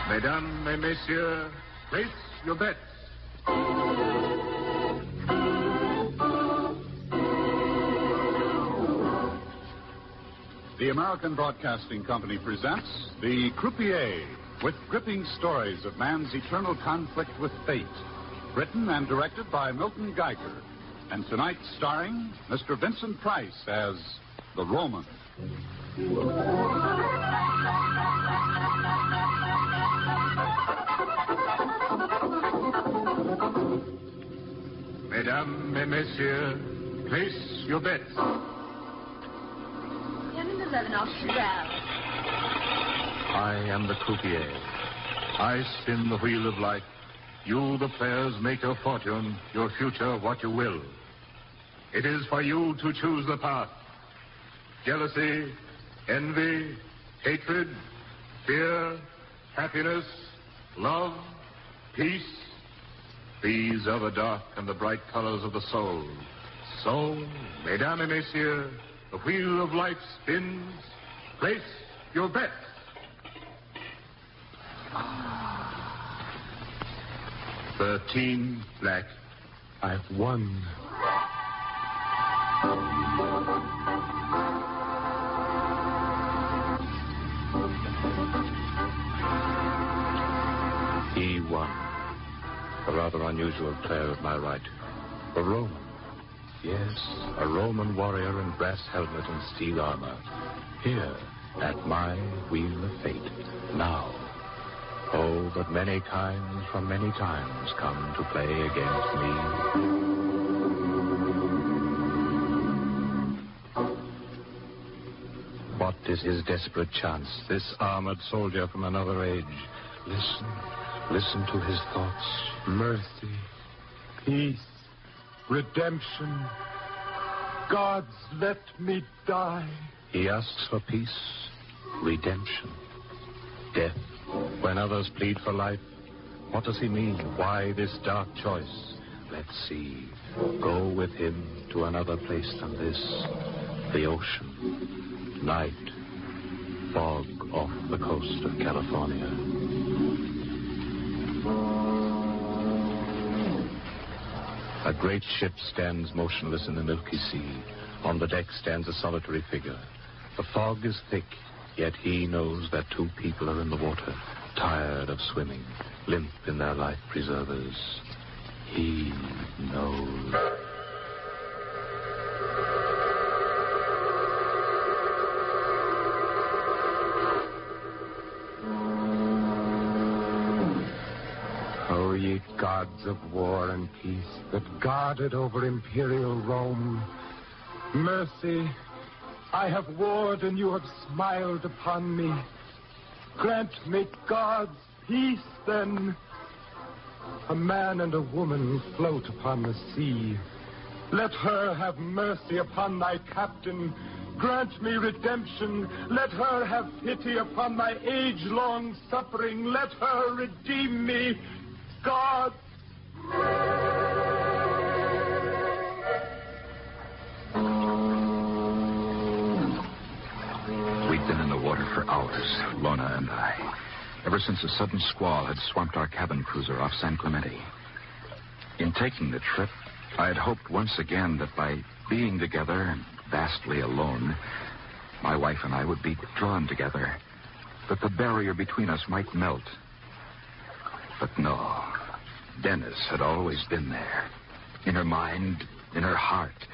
Mesdames et messieurs, place your bets. The American Broadcasting Company presents The Croupier, with gripping stories of man's eternal conflict with fate. Written and directed by Milton Geiger. And tonight starring Mr. Vincent Price as the Roman. Mesdames et messieurs, place your bets. I am the croupier. I spin the wheel of life. You, the players, make your fortune, your future, what you will. It is for you to choose the path. Jealousy, envy, hatred, fear, happiness, love, peace. These are the dark and the bright colors of the soul. So, mesdames et messieurs, the wheel of life spins. Place your bet. 13 black. I've won. He won. A rather unusual player at my right. A Roman. Yes, a Roman warrior in brass helmet and steel armor. Here, at my wheel of fate. Now. Oh, but many kinds from many times come to play against me. What is his desperate chance, this armored soldier from another age? Listen to his thoughts. Mercy, peace, redemption. Gods, let me die. He asks for peace, redemption, death. When others plead for life, what does he mean? Why this dark choice? Let's see. Go with him to another place than this. The ocean. Night. Fog off the coast of California. A great ship stands motionless in the milky sea. On the deck stands a solitary figure. The fog is thick. Yet he knows that two people are in the water, tired of swimming, limp in their life preservers. He knows. O ye gods of war and peace that guarded over imperial Rome, mercy, I have warred and you have smiled upon me. Grant me God's peace, then. A man and a woman float upon the sea. Let her have mercy upon thy captain. Grant me redemption. Let her have pity upon my age-long suffering. Let her redeem me. God. We'd been in the water for hours, Lorna and I, ever since a sudden squall had swamped our cabin cruiser off San Clemente. In taking the trip, I had hoped once again that by being together and vastly alone, my wife and I would be drawn together, that the barrier between us might melt. But no, Dennis had always been there, in her mind, in her heart.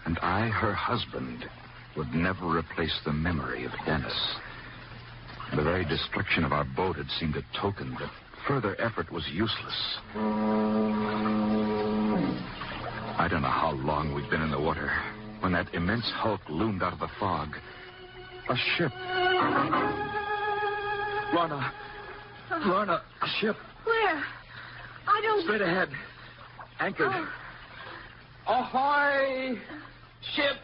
And I, her husband, would never replace the memory of Dennis. The very destruction of our boat had seemed a token that further effort was useless. I don't know how long we'd been in the water when that immense hulk loomed out of the fog. A ship. Lorna, a ship. Where? I don't... Straight ahead. Anchored. Oh. Ahoy! Ship!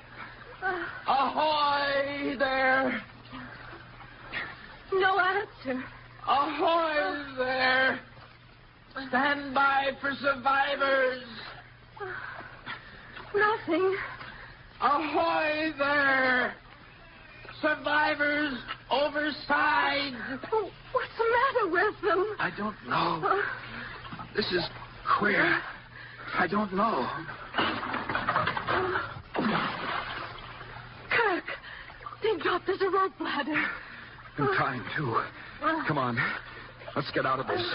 Ahoy there! No answer. Ahoy there! Stand by for survivors! Nothing. Ahoy there! Survivors overside! Oh, what's the matter with them? I don't know. This is queer. I don't know. Kirk, they dropped us a rope ladder. In time, too. Come on. Let's get out of this.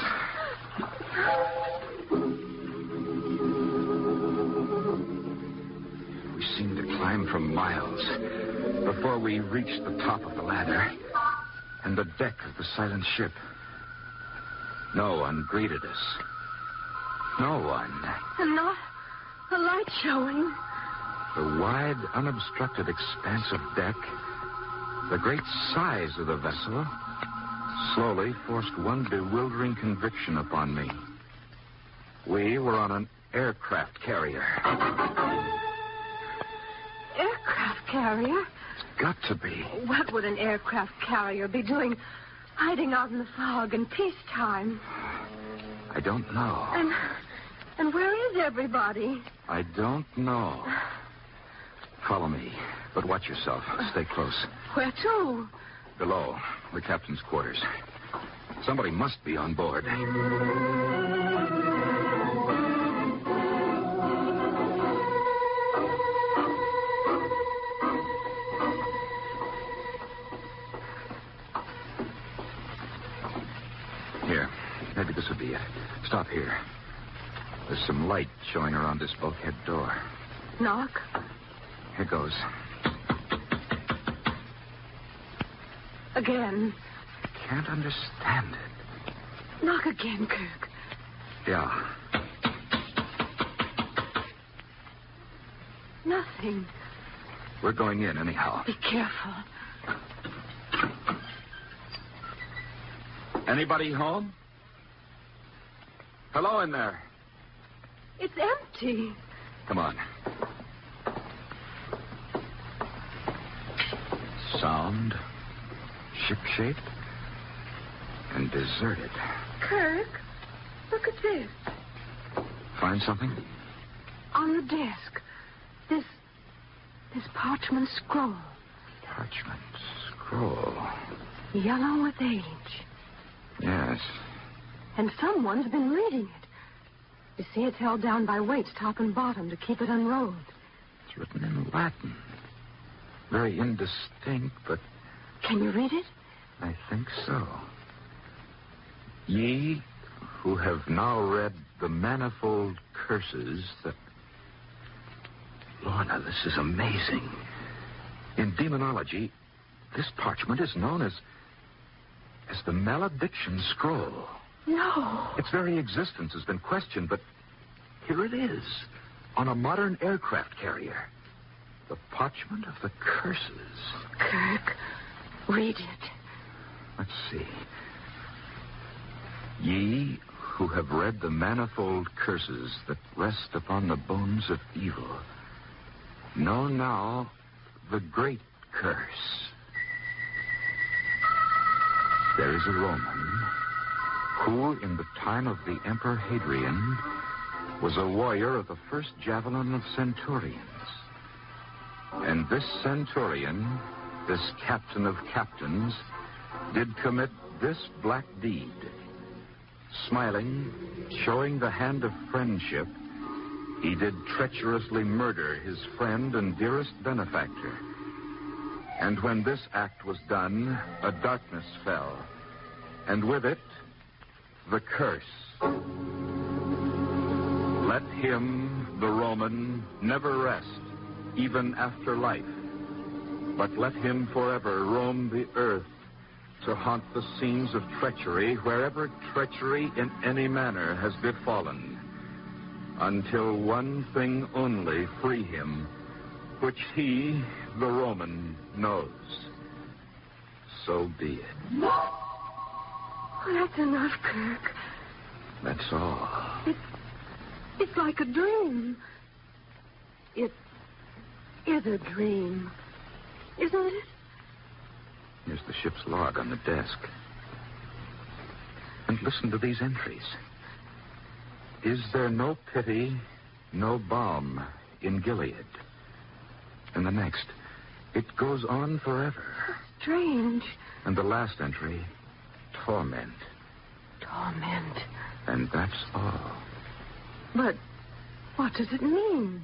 We seemed to climb for miles before we reached the top of the ladder and the deck of the silent ship. No one greeted us. No one. And not a light showing. The wide, unobstructed expanse of deck, the great size of the vessel, slowly forced one bewildering conviction upon me. We were on an aircraft carrier. Aircraft carrier? It's got to be. What would an aircraft carrier be doing hiding out in the fog in peacetime? I don't know. And where is everybody? I don't know. Follow me, but watch yourself. Stay close. Where to? Below, the captain's quarters. Somebody must be on board. Here, maybe this would be it. Stop here. There's some light showing around this bulkhead door. Knock. Here goes. Again. Can't understand it. Knock again, Kirk. Yeah. Nothing. We're going in anyhow. Be careful. Anybody home? Hello in there. It's empty. Come on. Sound, ship-shaped, and deserted. Kirk, look at this. Find something? On the desk. This parchment scroll. Parchment scroll. Yellow with age. Yes. And someone's been reading it. You see, it's held down by weights top and bottom to keep it unrolled. It's written in Latin. Very indistinct, but... Can you read it? I think so. Ye who have now read the manifold curses that... Lorna, this is amazing. In demonology, this parchment is known as the Malediction Scroll. No. Its very existence has been questioned, but here it is, on a modern aircraft carrier. The parchment of the curses. Kirk, read it. Let's see. Ye who have read the manifold curses that rest upon the bones of evil, know now the great curse. There is a Roman who, in the time of the Emperor Hadrian, was a warrior of the first javelin of centurions. And this centurion, this captain of captains, did commit this black deed. Smiling, showing the hand of friendship, he did treacherously murder his friend and dearest benefactor. And when this act was done, a darkness fell, and with it, the curse. Let him, the Roman, never rest, even after life, but let him forever roam the earth to haunt the scenes of treachery wherever treachery in any manner has befallen, until one thing only free him, which he, the Roman, knows. So be it. Oh, that's enough, Kirk. That's all. It's like a dream. It is a dream, isn't it? Here's the ship's log on the desk. And listen to these entries. Is there no pity, no balm in Gilead? And the next, it goes on forever. Strange. And the last entry, torment. Torment. And that's all. But what does it mean?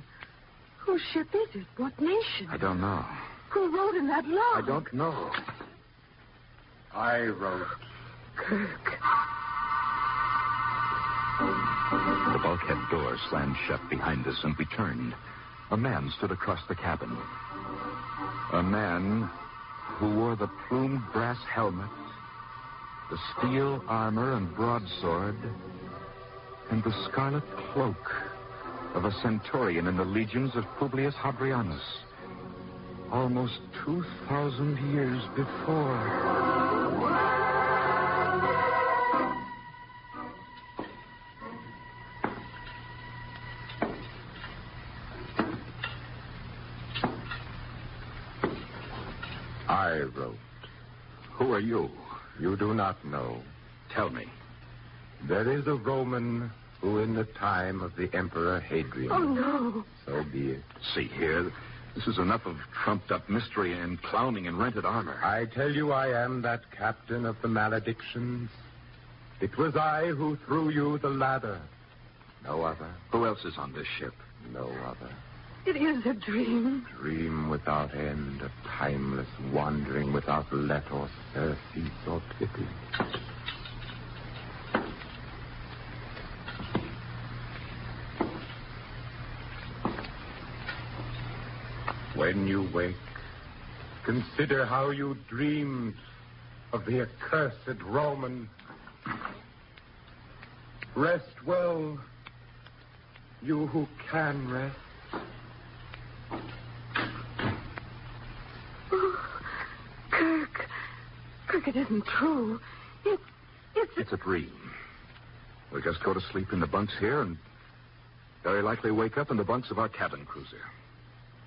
Whose ship is it? What nation? I don't know. Who wrote in that log? I don't know. I wrote. Kirk. The bulkhead door slammed shut behind us, and we turned. A man stood across the cabin. A man who wore the plumed brass helmet, the steel armor and broadsword, and the scarlet cloak of a centurion in the legions of Publius Hadrianus, almost 2,000 years before. I wrote. Who are you? You do not know. Tell me. There is a Roman who in the time of the Emperor Hadrian... Oh, no. So be it. See here, this is enough of trumped-up mystery and clowning in rented armor. I tell you I am that captain of the Maledictions. It was I who threw you the ladder. No other. Who else is on this ship? No other. It is a dream. Dream without end, a timeless wandering without let or surcease or pity. When you wake, consider how you dreamed of the accursed Roman. Rest well, you who can rest. Kirk, it isn't true. It's a dream. We'll just go to sleep in the bunks here and very likely wake up in the bunks of our cabin cruiser.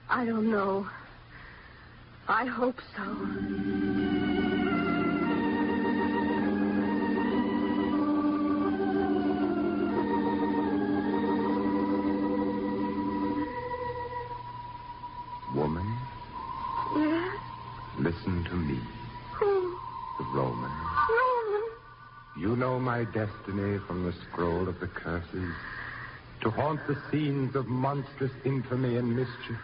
I don't know. I hope so. Woman, Yes? listen to me, Who? the Roman. Roman? You know my destiny from the scroll of the curses, to haunt the scenes of monstrous infamy and mischief.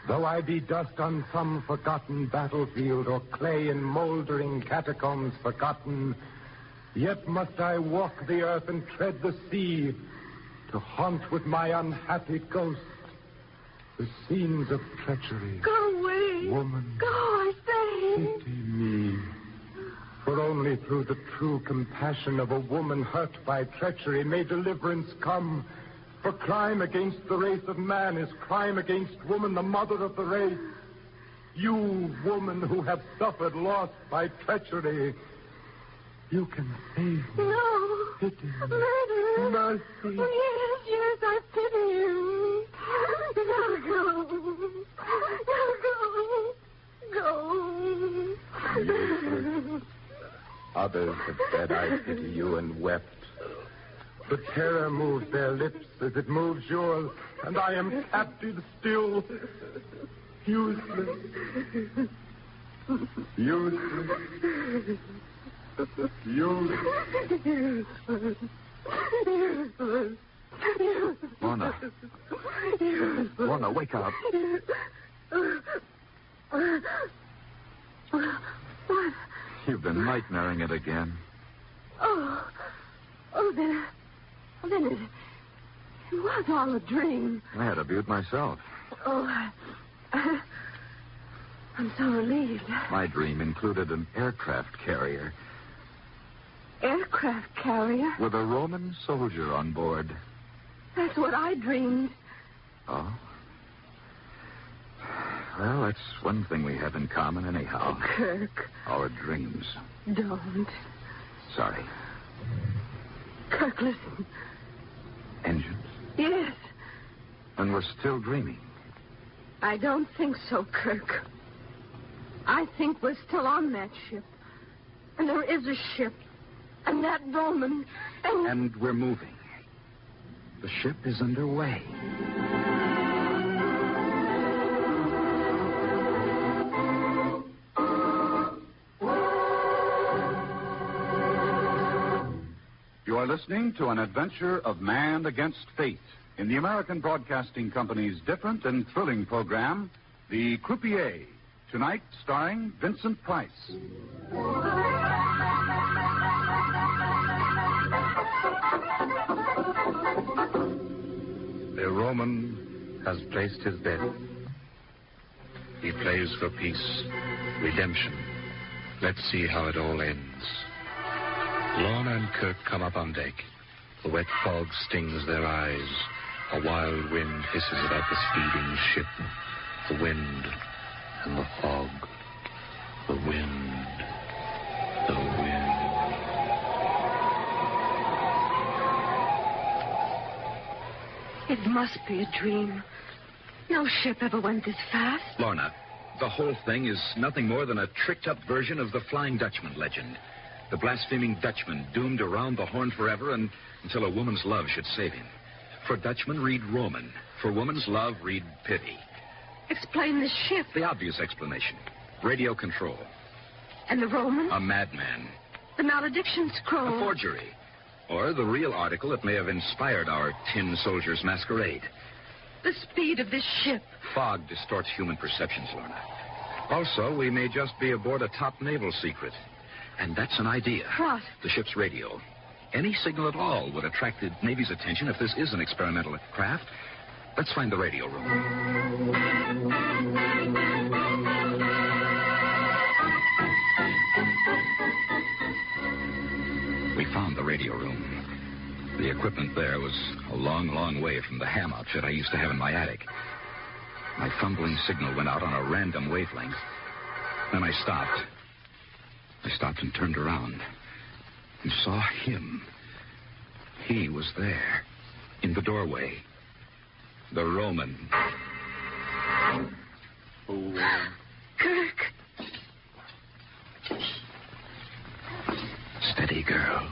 Though I be dust on some forgotten battlefield, or clay in moldering catacombs forgotten, yet must I walk the earth and tread the sea, to haunt with my unhappy ghost the scenes of treachery. Go away. Woman. Go, I say. Pity me. For only through the true compassion of a woman hurt by treachery may deliverance come. For crime against the race of man is crime against woman, the mother of the race. You, woman, who have suffered loss by treachery, you can save me. No. Pity me. Murder. Mercy. Yes, I pity you. Now go. Useless. Others have said I pity you and wept. The terror moves their lips as it moves yours, and I am captive still. Useless. Useless. Useless. Lorna. Lorna, wake up. What? You've been nightmaring it again. Then it was all a dream. I had a beaut myself. Oh, I'm so relieved. My dream included an aircraft carrier Aircraft carrier? with a Roman soldier on board. That's what I dreamed. Oh? Well, that's one thing we have in common anyhow. Kirk, Our dreams. don't. Sorry. Kirk, listen. Engines? Yes. And we're still dreaming. I don't think so, Kirk. I think we're still on that ship. And there is a ship. And that Roman. And we're moving. The ship is underway. You are listening to an adventure of man against fate in the American Broadcasting Company's different and thrilling program, The Croupier, tonight starring Vincent Price. The Roman has placed his bet. He plays for peace, redemption. Let's see how it all ends. Lorna and Kirk come up on deck. The wet fog stings their eyes. A wild wind hisses about the speeding ship. The wind and the fog. The wind. The wind. It must be a dream. No ship ever went this fast. Lorna, the whole thing is nothing more than a tricked-up version of the Flying Dutchman legend. The blaspheming Dutchman doomed around the Horn forever until a woman's love should save him. For Dutchman, read Roman. For woman's love, read pity. Explain the ship. The obvious explanation. Radio control. And the Roman? A madman. The Malediction Scroll. A forgery. Or the real article that may have inspired our tin soldier's masquerade. The speed of this ship. Fog distorts human perceptions, Lorna. Also, we may just be aboard a top naval secret. And that's an idea. What? The ship's radio. Any signal at all would attract the Navy's attention if this is an experimental craft. Let's find the radio room. We found the radio room. The equipment there was a long, long way from the ham outfit I used to have in my attic. My fumbling signal went out on a random wavelength. Then I stopped. I stopped and turned around and saw him. He was there, in the doorway. The Roman. Kirk. Steady, girl.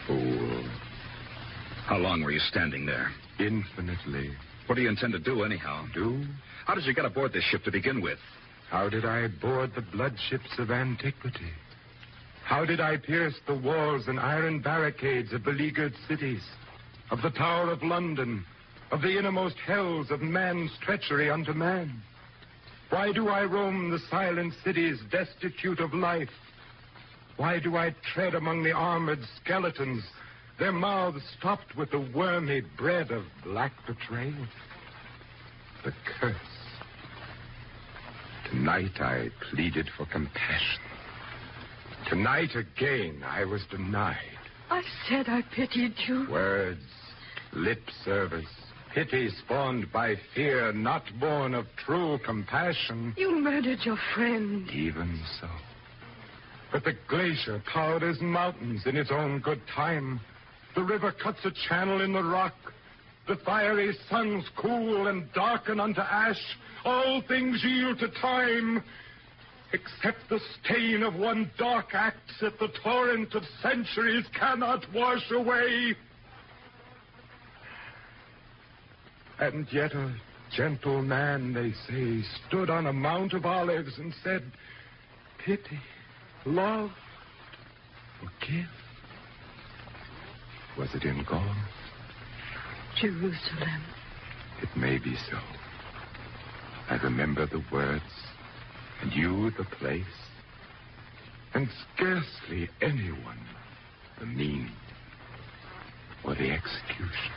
Fool. How long were you standing there? Infinitely. What do you intend to do, anyhow? Do? How did you get aboard this ship to begin with? How did I board the blood ships of antiquity? How did I pierce the walls and iron barricades of beleaguered cities, of the Tower of London, of the innermost hells of man's treachery unto man? Why do I roam the silent cities destitute of life? Why do I tread among the armored skeletons, their mouths stopped with the wormy bread of black betrayal? The curse. Tonight I pleaded for compassion. Tonight again I was denied. I said I pitied you. Words, lip service, pity spawned by fear, not born of true compassion. You murdered your friend. Even so. But the glacier powders mountains in its own good time. The river cuts a channel in the rock. The fiery suns cool and darken unto ash. All things yield to time, except the stain of one dark act that the torrent of centuries cannot wash away. And yet a gentle man, they say, stood on a mount of olives and said, pity, love, forgive. Was it in Gaul? Jerusalem. It may be so. I remember the words, and you the place, and scarcely anyone the means or the execution.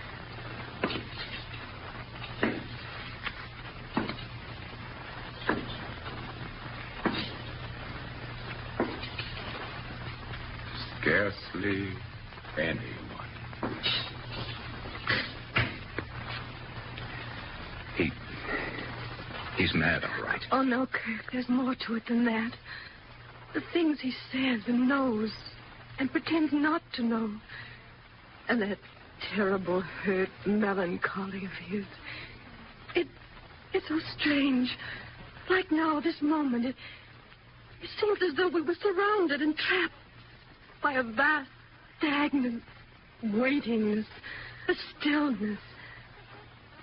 Scarcely anyone. He's mad, all right. Oh, no, Kirk. There's more to it than that. The things he says and knows and pretends not to know. And that terrible, hurt melancholy of his. It's so strange. Like now, this moment, it seems as though we were surrounded and trapped by a vast, stagnant waitingness, a stillness.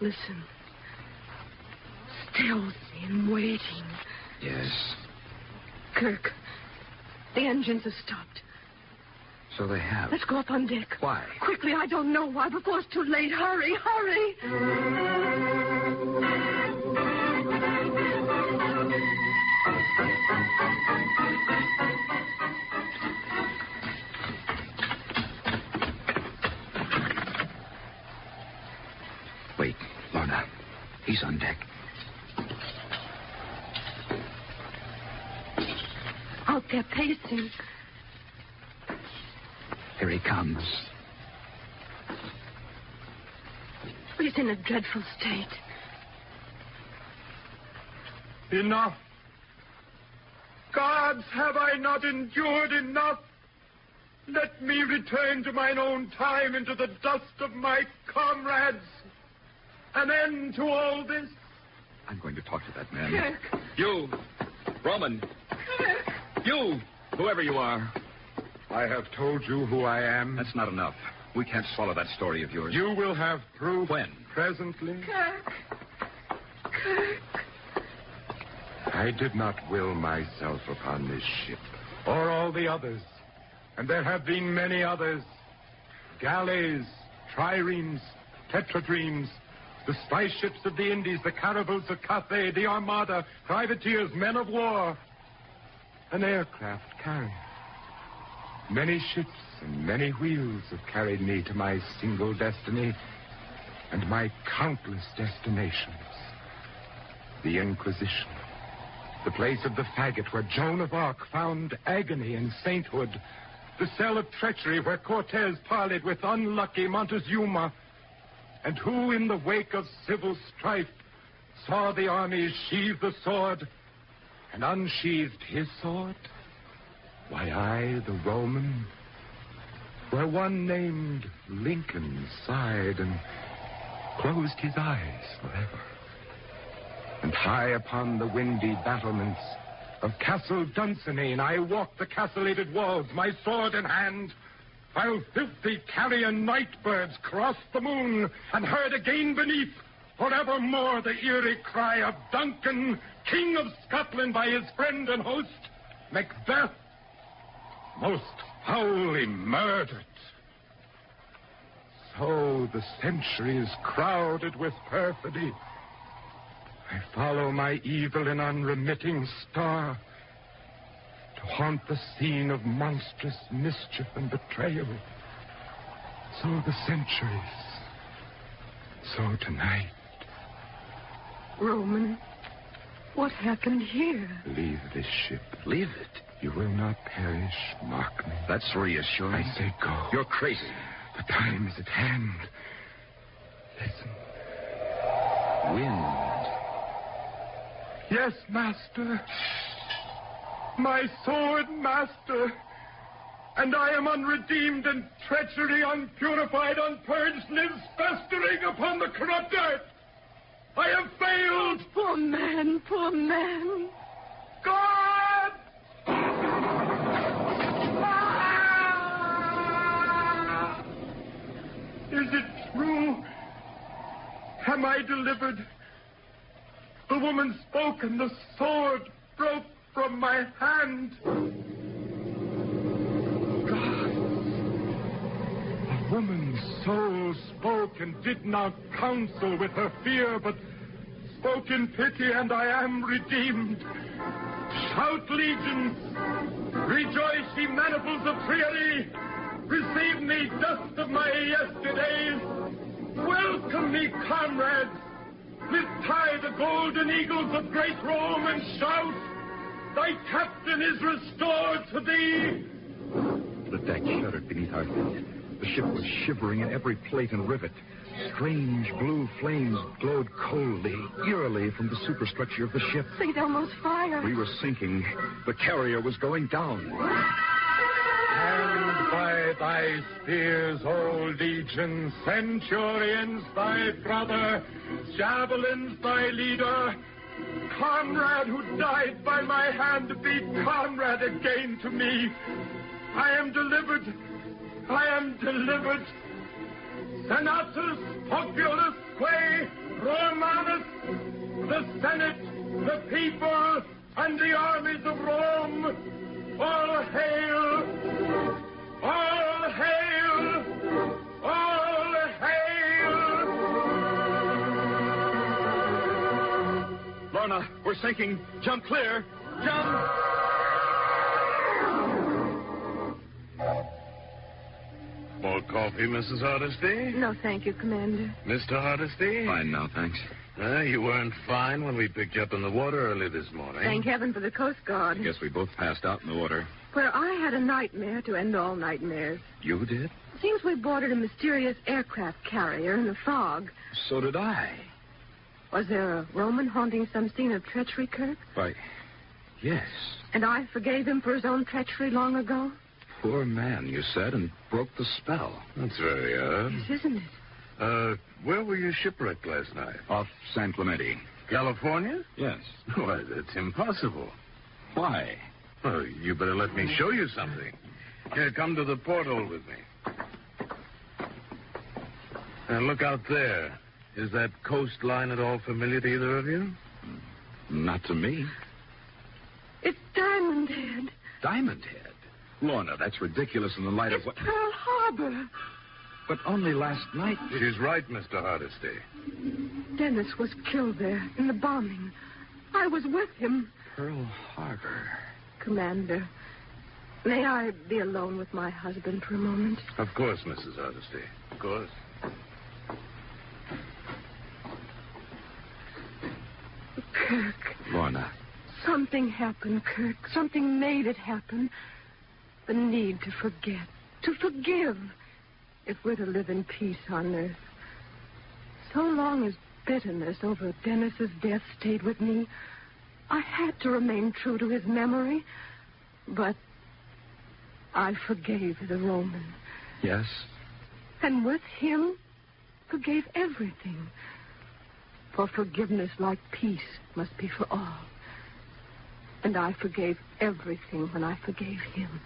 Listen. Stealthy and waiting. Yes. Kirk, The engines have stopped. So they have. Let's go up on deck. Why? Quickly, I don't know why. Before it's too late. Hurry, hurry. Wait, Lorna. He's on deck. Out there pacing. Here he comes. He's in a dreadful state. Enough. Gods, have I not endured enough? Let me return to mine own time and to the dust of my comrades. An end to all this. I'm going to talk to that man. Kirk. You, Roman. Kirk. You, whoever you are. I have told you who I am. That's not enough. We can't swallow that story of yours. You will have proof. When? Presently. Kirk. Kirk. I did not will myself upon this ship, or all the others. And there have been many others. Galleys, triremes, tetradremes, the spice ships of the Indies, the caravels of Cathay, the Armada, privateers, men of war. An aircraft carrier. Many ships and many wheels have carried me to my single destiny and my countless destinations. The Inquisition. The place of the faggot where Joan of Arc found agony and sainthood. The cell of treachery where Cortez parleyed with unlucky Montezuma. And who in the wake of civil strife saw the armies sheathe the sword and unsheathed his sword? Why, I, the Roman, where one named Lincoln sighed and closed his eyes forever. And high upon the windy battlements of Castle Dunsinane, I walked the castellated walls, my sword in hand, while filthy carrion night birds crossed the moon and heard again beneath forevermore the eerie cry of Duncan, King of Scotland, by his friend and host, Macbeth, most foully murdered. So the centuries crowded with perfidy. I follow my evil and unremitting star to haunt the scene of monstrous mischief and betrayal. So the centuries, so tonight. Roman, what happened here? Leave this ship. Leave it. You will not perish, mark me. That's reassuring. I say go. You're crazy. The time is at hand. Listen. Wind. Yes, master. My sword, master. And I am unredeemed, and treachery unpurified, unpurged, lives festering upon the corrupt earth. I have failed. Poor man, poor man. God! Is it true? Am I delivered? The woman spoke, and the sword broke from my hand. God! A woman's soul spoke and did not counsel with her fear, but spoke in pity, and I am redeemed. Shout, legions! Rejoice, ye maniples of Triere! Receive me, dust of my yesterdays! Welcome me, comrades! Lift high the golden eagles of great Rome and shout, thy captain is restored to thee! The deck shuddered beneath our feet. The ship was shivering in every plate and rivet. Strange blue flames glowed coldly, eerily from the superstructure of the ship. St. Elmo's fire. We were sinking. The carrier was going down. And by thy spears, O legion, centurions thy brother, javelins thy leader, comrade who died by my hand, be comrade again to me. I am delivered. I am delivered. Senatus populus quae Romanus, the Senate, the people, and the armies of Rome, All hail! All hail! All hail! Lorna, we're sinking. Jump clear. Jump! More coffee, Mrs. Hardesty? No, thank you, Commander. Mr. Hardesty? Fine now, thanks. You weren't fine when we picked you up in the water early this morning. Thank heaven for the Coast Guard. Guess we both passed out in the water. Well, I had a nightmare to end all nightmares. You did? Seems we boarded a mysterious aircraft carrier in the fog. So did I. Was there a Roman haunting some scene of treachery, Kirk? Why, yes. And I forgave him for his own treachery long ago? Poor man, you said, and broke the spell. That's very odd. Yes, isn't it? Where were you shipwrecked last night? Off San Clemente. California? Yes. Why, that's impossible. Why? Well, you better let me show you something. Here, come to the porthole with me. Now, look out there. Is that coastline at all familiar to either of you? Not to me. It's Diamond Head. Diamond Head? Lorna, that's ridiculous in the light It's of what... Pearl Harbor. But only last night... She's right, Mr. Hardesty. Dennis was killed there in the bombing. I was with him. Pearl Harbor. Commander, may I be alone with my husband for a moment? Of course, Mrs. Hardesty. Of course. Kirk. Lorna. Something happened, Kirk. Something made it happen. The need to forget, to forgive, if we're to live in peace on earth. So long as bitterness over Dennis's death stayed with me, I had to remain true to his memory. But I forgave the Roman. Yes? And with him, forgave everything. For forgiveness, like peace, must be for all. And I forgave everything when I forgave him.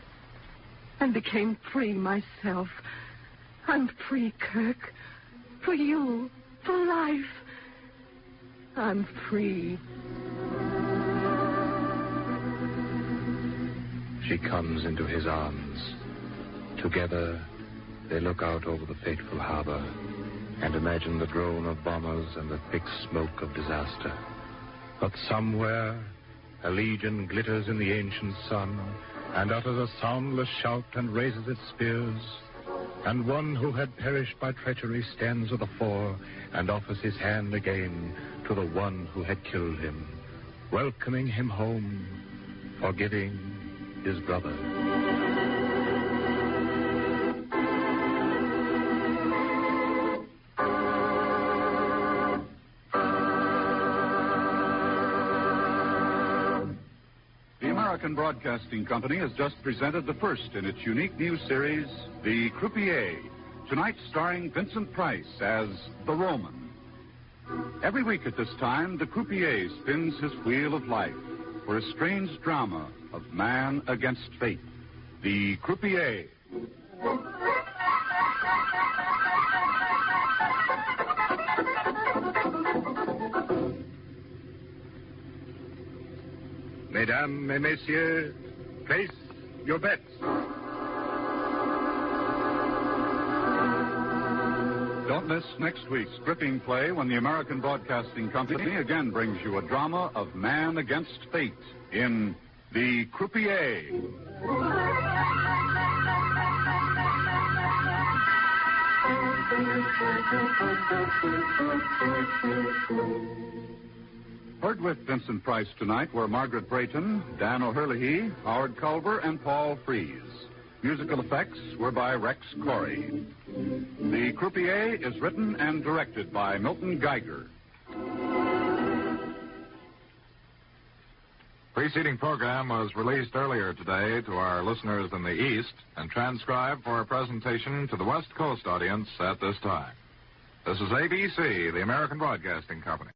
And became free myself. I'm free, Kirk. For you. For life. I'm free. She comes into his arms. Together, they look out over the fateful harbor and imagine the drone of bombers and the thick smoke of disaster. But somewhere, a legion glitters in the ancient sun and utters a soundless shout and raises its spears. And one who had perished by treachery stands at the fore and offers his hand again to the one who had killed him, welcoming him home, forgiving his brother. The American Broadcasting Company has just presented the first in its unique new series, The Croupier, tonight starring Vincent Price as the Roman. Every week at this time, the Croupier spins his wheel of life for a strange drama of man against fate. The Croupier. Mesdames et messieurs, place your bets. Don't miss next week's gripping play when the American Broadcasting Company again brings you a drama of man against fate in The Croupier. Heard with Vincent Price tonight were Margaret Brayton, Dan O'Herlihy, Howard Culver, and Paul Frees. Musical effects were by Rex Corey. The Croupier is written and directed by Milton Geiger. Preceding program was released earlier today to our listeners in the East and transcribed for a presentation to the West Coast audience at this time. This is ABC, the American Broadcasting Company.